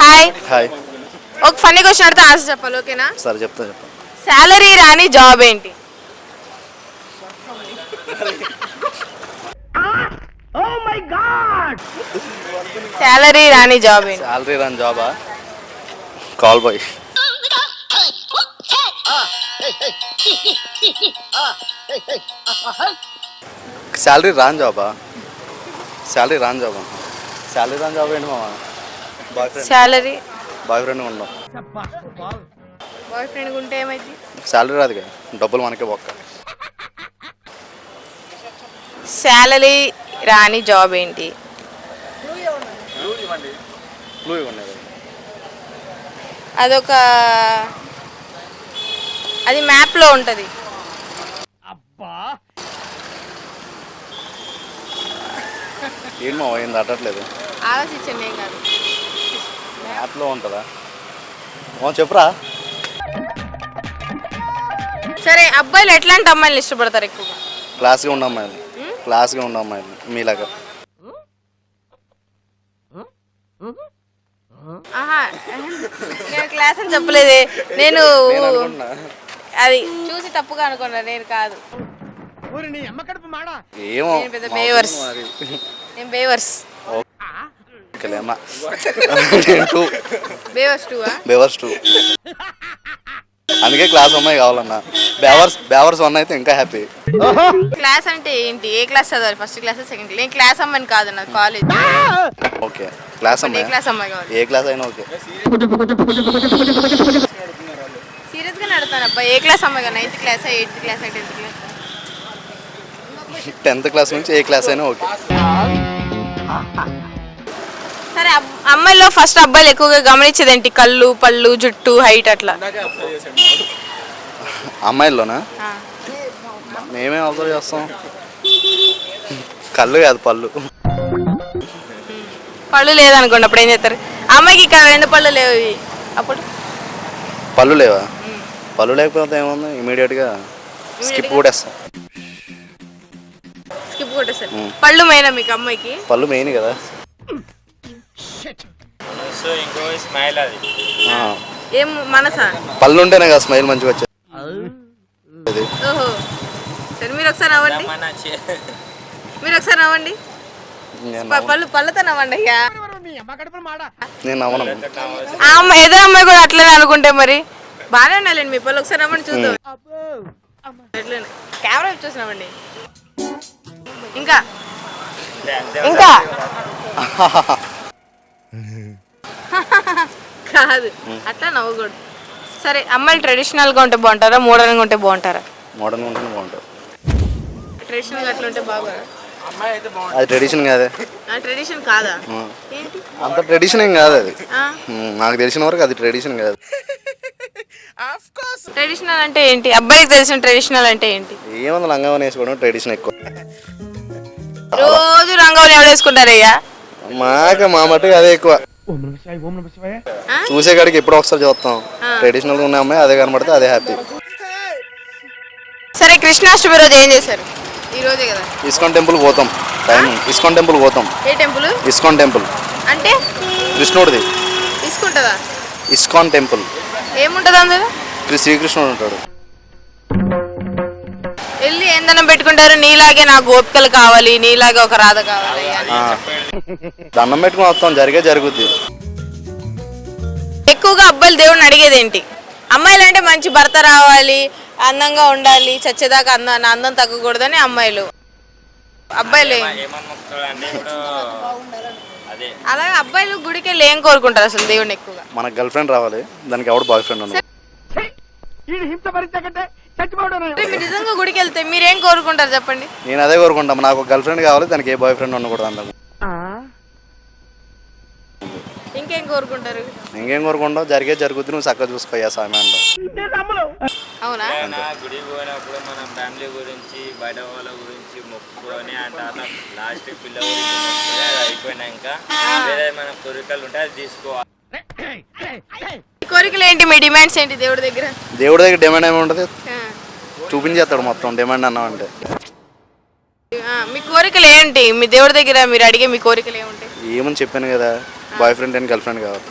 Hi. Hi. ఒక funny question అడితే answer చెప్పాలి, ఓకేనా? సరే చెప్తా. శాలరీ రాని జాబ్ ఏంటి? శాలరీ రాని జాబ్ ఏంటి? శాలరీ రాని జాబా? Call bye. శాలరీ రాని జాబా? శాలరీ రాని జాబా? శాలరీ రాని జాబ్ ఏంటి మామ? శాలరీ బాయ్ ఫ్రెండ్ ఉండవు. బాయ్ ఫ్రెండ్ ఉంటే ఏమైంది? శాలరీ రాదుగా, డబ్బులు మనకే బొక్క. శాలరీ రాని జాబ్ ఏంటి? క్లూ ఇవ్వండి. అదొక అది మ్యాప్లో ఉంటుంది. ఏం మామ ఏం తట్టట్లేదు. ఆలోచించండి, ఏం కాదు. యాప్లో ఉంటుందా? చెప్పురా. సరే, అబ్బాయిలు ఎట్లాంటి అమ్మాయిలు ఇష్టపడతారు ఎక్కువగా? క్లాస్గా ఉన్న అమ్మాయిలు. క్లాస్గా ఉన్న అమ్మాయిలు మీలాగా. ఆహా, నేను క్లాస్ అని చెప్పలేదే. నేను అది చూసి తప్పుగా అనుకున్నా, నేను కాదు. ఏమో నేను పెద్ద బేవర్స్. నేను బేవర్స్. బేవర్స్ 2. అందుకే క్లాస్ అమ్మాయి కావాలన్నా. బేవర్స్ 1 అయితే ఇంకా హ్యాపీ. క్లాస్ అంటే ఏంటి? ఏ క్లాస్ చదవాలి? First class, second class? నేను క్లాస్ అమ్మాయిని కాదు, నా కాలేజ్. ఓకే, క్లాస్ అమ్మాయి. ఏ క్లాస్ అమ్మాయి కావాలి? ఏ క్లాస్ అయినా ఓకే. సీరియస్ గా అడుగుతాను అబ్బాయి. ఏ క్లాస్ అమ్మాయి కాదు? 9th class, 8th class, 10th class? 10th class నుంచి ఏ క్లాస్ అయినా ఓకే. సరే, అమ్మాయిలో ఫస్ట్ అబ్బాయిలు ఎక్కువగా గమనించేది ఏంటి? కళ్ళు, పళ్ళు, జుట్టు, హైట్, అట్లా. అమ్మాయిల్లోనా? మేమేం అబ్జర్వ్ చేస్తాం? కళ్ళు కాదు, పళ్ళు. పళ్ళు లేదనుకోండి, అప్పుడు ఏం చేస్తారు? అమ్మాయికి ఇక్కడ 2 పళ్ళు లేవు, అప్పుడు పళ్ళు లేవా? పళ్ళు లేకపోతే ఏముంది, ఇమీడియట్గా స్కిప్ కొట్టేస్తాం. స్కిప్ కొట్టేస్తారు. పళ్ళు మెయినా మీకు అమ్మాయికి? పళ్ళు మెయిన్ కదా. ఏం మనసా? పళ్ళు ఉంటేనే కదా స్మైల్ మంచిగా వచ్చేది. ఓహో, సరే మీరు ఒకసారి నవ్వండి. మీరు ఒకసారి నవ్వండి. పళ్ళతో నవ్వండి అయ్యా. నేను నవ్వను. ఆ అమ్మాయి, ఎదురు అమ్మాయి కూడా అట్లనే అనుకుంటే మరి బాగానే ఉండాలండి. మీ పళ్ళు ఒకసారి నవ్వండి చూద్దాం. అట్లనే కెమెరా చూసినామండి. ఇంకా ఇంకా కాదు, అట్లా నవ్వకూడదు. సరే, అమ్మాయిలు ట్రెడిషనల్గా ఉంటే బాగుంటారా, మోడర్న్గా ఉంటే బాగుంటారా? మోడర్న్ ఉంటే బాగుంటుంది. ట్రెడిషనల్గా అట్లా ఉంటే బాగుంటారా? అది ట్రెడిషన్ కాదే. ట్రెడిషన్ కాదా? ఏంటి అంత ట్రెడిషన్ ఏం కాదు అది. నాకు తెలిసిన వరకు అది ట్రెడిషన్ కాదు. ట్రెడిషనల్ అంటే ఏంటి? అబ్బాయికి తెలిసిన ట్రెడిషనల్ అంటే ఏంటి? ఏమన్నా లంగా వేసుకోవడం ట్రెడిషన్ ఎక్కువ. రోజు రంగవల్లి ఎవరు వేసుకుంటారయ్యా? మా మట్టుకు అదే ఎక్కువ. చూసే కాడికి ఎప్పుడో ఒకసారి చూస్తాం. ట్రెడిషనల్గా ఉన్న అమ్మాయి అదే కనబడితే అదే హ్యాపీ. సరే, కృష్ణాష్టమి రోజు ఏం చేశారు? ఈ రోజే కదా. ఇస్కాన్ టెంపుల్ పోతాం. ఇస్కాన్ టెంపుల్ పోతాం. ఏ టెంపుల్? ఇస్కాన్ టెంపుల్ అంటే కృష్ణుడిది. తీసుకుంటుందా? ఇస్కాన్ టెంపుల్ ఏముంటది అందులో? శ్రీకృష్ణుడు ఉంటాడు. వెళ్ళి ఏందనం పెట్టుకుంటారు? నీలాగే నాకు గోపికలు కావాలి, నీలాగే ఒక రాధ కావాలి. దండం పెట్టుకుని వస్తాం, జరుగుద్ది. ఎక్కువగా అబ్బాయిలు దేవుడిని అడిగేది ఏంటి? అమ్మాయిలు అంటే మంచి భర్త రావాలి, అందంగా ఉండాలి, చచ్చేదాకా అందం తగ్గకూడదని అమ్మాయిలు. అబ్బాయిలు అలాగే అబ్బాయిలు గుడికి వెళ్ళి ఏం కోరుకుంటారు అసలు దేవుడిని ఎక్కువగా? మనకు గర్ల్ ఫ్రెండ్ రావాలి, దానికి ఎవడు బాయ్ ఫ్రెండ్ ఉండదు. మీరు నిజంగా గుడికి వెళ్తే మీరేం కోరుకుంటారు చెప్పండి? నేను అదే కోరుకుంటాం, నాకు గర్ల్ ఫ్రెండ్ కావాలి, దానికి ఏ బాయ్ ఫ్రెండ్ ఉండకూడదు అందం. ఇంకేం కోరుకుంటారు? ఇంకేం కోరుకుంటావు? జరుగుద్ది, నువ్వు చక్కగా చూసుకోయా స్వామి అంటావు. అవునా? గుడికి పోయినప్పుడు మన ఫ్యామిలీ గురించి, బయట వాళ్ళ గురించి మొక్కుకొని ఆ తర్వాత లాస్ట్ పిల్ల గురించి అయిపోయినాక వేరే మన కోరికలు ఉంటే అది తీసుకోవాలి. కోరికలు ఏంటి? మీ డిమాండ్స్ ఏంటి దేవుడి దగ్గర? దేవుడి దగ్గర డిమాండ్ ఏమి ఉంటుంది? చూపించేస్తాడు మొత్తం డిమాండ్ అన్నామంటే. మీ కోరికలు ఏంటి? మీ దేవుడి దగ్గర మీరు అడిగే మీ కోరికలు ఏముంటాయి? ఏమని చెప్పాను కదా, boy friend and girl friend కావాలి.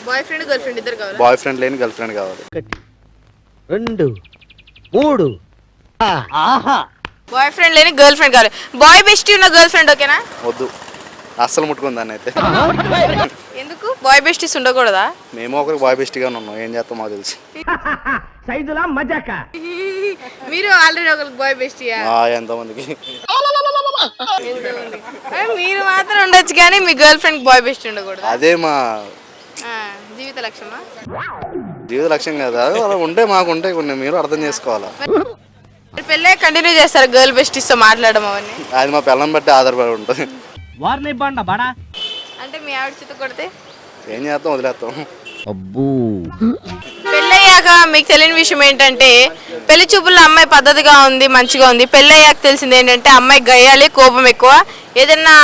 బాయ్ ఫ్రెండ్ గర్ల్ ఫ్రెండ్ ఇద్దరు కావాలి. బాయ్ ఫ్రెండ్ లేని గర్ల్ ఫ్రెండ్ కావాలి. 2 3 బాయ్ ఫ్రెండ్ లేని గర్ల్ ఫ్రెండ్ కావాలి. బాయ్ బెస్టీ ఉన్న గర్ల్ ఫ్రెండ్ ఓకేనా? వద్దు, అస్సలు ముట్టుకుంది దాన్ని అయితే. ఎందుకు బాయ్ బెస్టీస్ ఉండకూడదా? మేము ఒకరికి బాయ్ బెస్ట్గానే ఉన్నాం, ఏం చేస్తాం మాకు తెలుసు. మీరు ఆల్రెడీ ఒకరికి బాయ్ బెస్టీయా? ఎంతమందికి. మీరు మాత్రం ఉండొచ్చు కానీ మీ గర్ల్ ఫ్రెండ్ బాయ్ బెస్ట్ ఉండకూడదు. అదే మా జీవిత లక్ష్యమా? జీవిత లక్ష్యం కదా, అలా ఉంటే మాకు ఉంటాయి కొన్ని, మీరు అర్థం చేసుకోవాలా. పెళ్ళే కంటిన్యూ చేస్తారు గర్ల్ బెస్టీస్ తో మాట్లాడడం అవన్నీ? అది మా పిల్లని బట్టి ఆధారపడి ఉంటుంది. అంటే మీ ఆవిడ చిత్త కొడితే ఏం చేస్తాం, వదిలేస్తాం. పెళ్ళయ్యాక మీకు తెలియని విషయం ఏంటంటే పెళ్లి చూపుల్లో అమ్మాయి పద్ధతిగా ఉంది, మంచిగా ఉంది. పెళ్ళయ్యాక తెలిసింది ఏంటంటే అమ్మాయి గయ్యాలి, కోపం ఎక్కువ, ఏదన్నా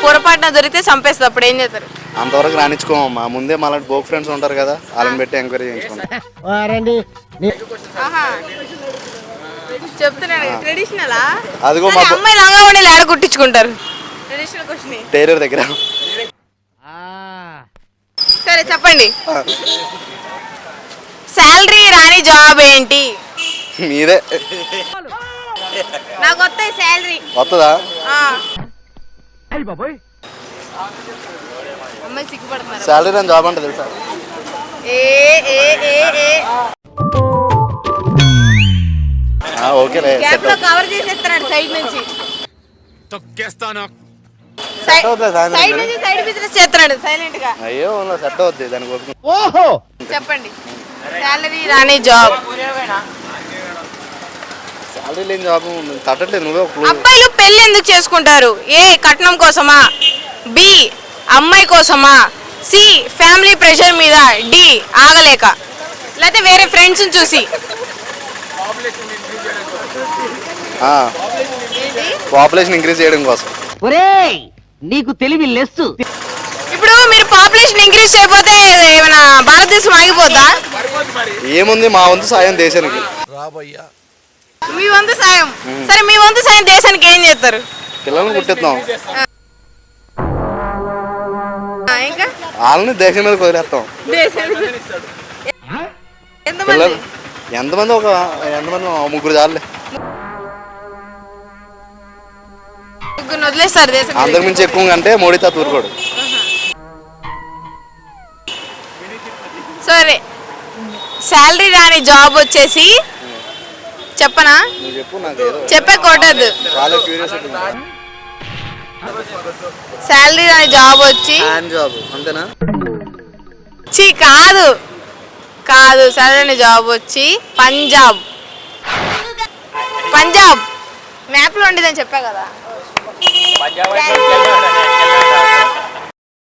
పొరపాటున దొరికితే చంపేస్తుంది. అప్పుడు ఏం చేస్తారు? అంతవరకు రాణించుకోమమ్మా, ముందే మా లాంటి బోక్ ఫ్రెండ్స్ ఉంటారు కదా, వాళ్ళని పెట్టి ఎంక్వైరీ చేయించుకుంటాం. చెప్తున్నాను ట్రెడిషనల్. అదిగో అమ్మాయి లంగా ఆడ కుట్టించుకుంటారు. ట్రెడిషనల్ క్వశ్చన్ టైలర్ దగ్గర. సరే చెప్పండి, శాలరీ రాని జాబ్ ఏంటి? మీరే. నాకు వస్తాయి శాలరీ. వస్తుందా? అమ్మాయి సిగ్గుపడుతున్నారు. శాలరీ రాని జాబ్ అంటే తెలుసా? ఓకే, గ్యాప్ లో కవర్ చేసేస్తున్నాడు సైడ్ నుంచి. సైడ్ నుంచి సైడ్ బిజినెస్ చేస్తున్నాడు సైలెంట్ గా. అయ్యో సెట్ అవుద్ది దానికి. ఓహో చెప్పండి, శాలరీ రాని జాబ్. శాలరీ లేని జాబ్ తట్టట్లేదు. నువ్వే ఒక అబ్బాయిలు పెళ్లి ఎందుకు చేసుకుంటారు? ఏ కట్నం కోసమా? బి అమ్మాయి కోసమా? సి ఫ్యామిలీ ప్రెషర్ మీద? డి ఆగలేక? లేకపోతే వేరే ఫ్రెండ్స్ చూసి? పాపులేషన్ ఇంక్రీజ్ చేయడం కోసం. ఒరేయ్ నీకు తెలివి లెస్సు. ఇప్పుడు మీరు పాపులేషన్ ఇంక్రీజ్ చేయకపోతే ఏమైనా భారతదేశం ఆగిపోద్దా? ఏముంది, మా వంతు సాయం దేశానికి. మీ వంతు సాయం. సరే మీ వంతు సాయం దేశానికి ఏం చేస్తారు? పిల్లల్ని పుట్టిస్తాం, ఇంకా వాళ్ళని దేశం మీద వదిలేస్తాం. పిల్లలు ఎంతమంది? ఎంతమంది? ముగ్గురు చాలులే. ముగ్గురు వదిలేస్తారు దేశం. అంతకు మించి ఎక్కువ అంటే మోడీ తాత ఊరుకోడు. సరే, శాలరీ రాని జాబ్ వచ్చేసి చెప్పనా? నువ్వు చెప్పు, నాకు చెప్పే కొట్టద్దు. చాలా క్యూరియాసిటీ. శాలరీ రాని జాబ్ వచ్చి హ్యాండ్ జాబ్ అంతేనా? కాదు కాదు, శాలరీ రాని జాబ్ వచ్చి పంజాబ్. పంజాబ్ మ్యాప్ లో ఉండేదని చెప్పా కదా. పంజాబ్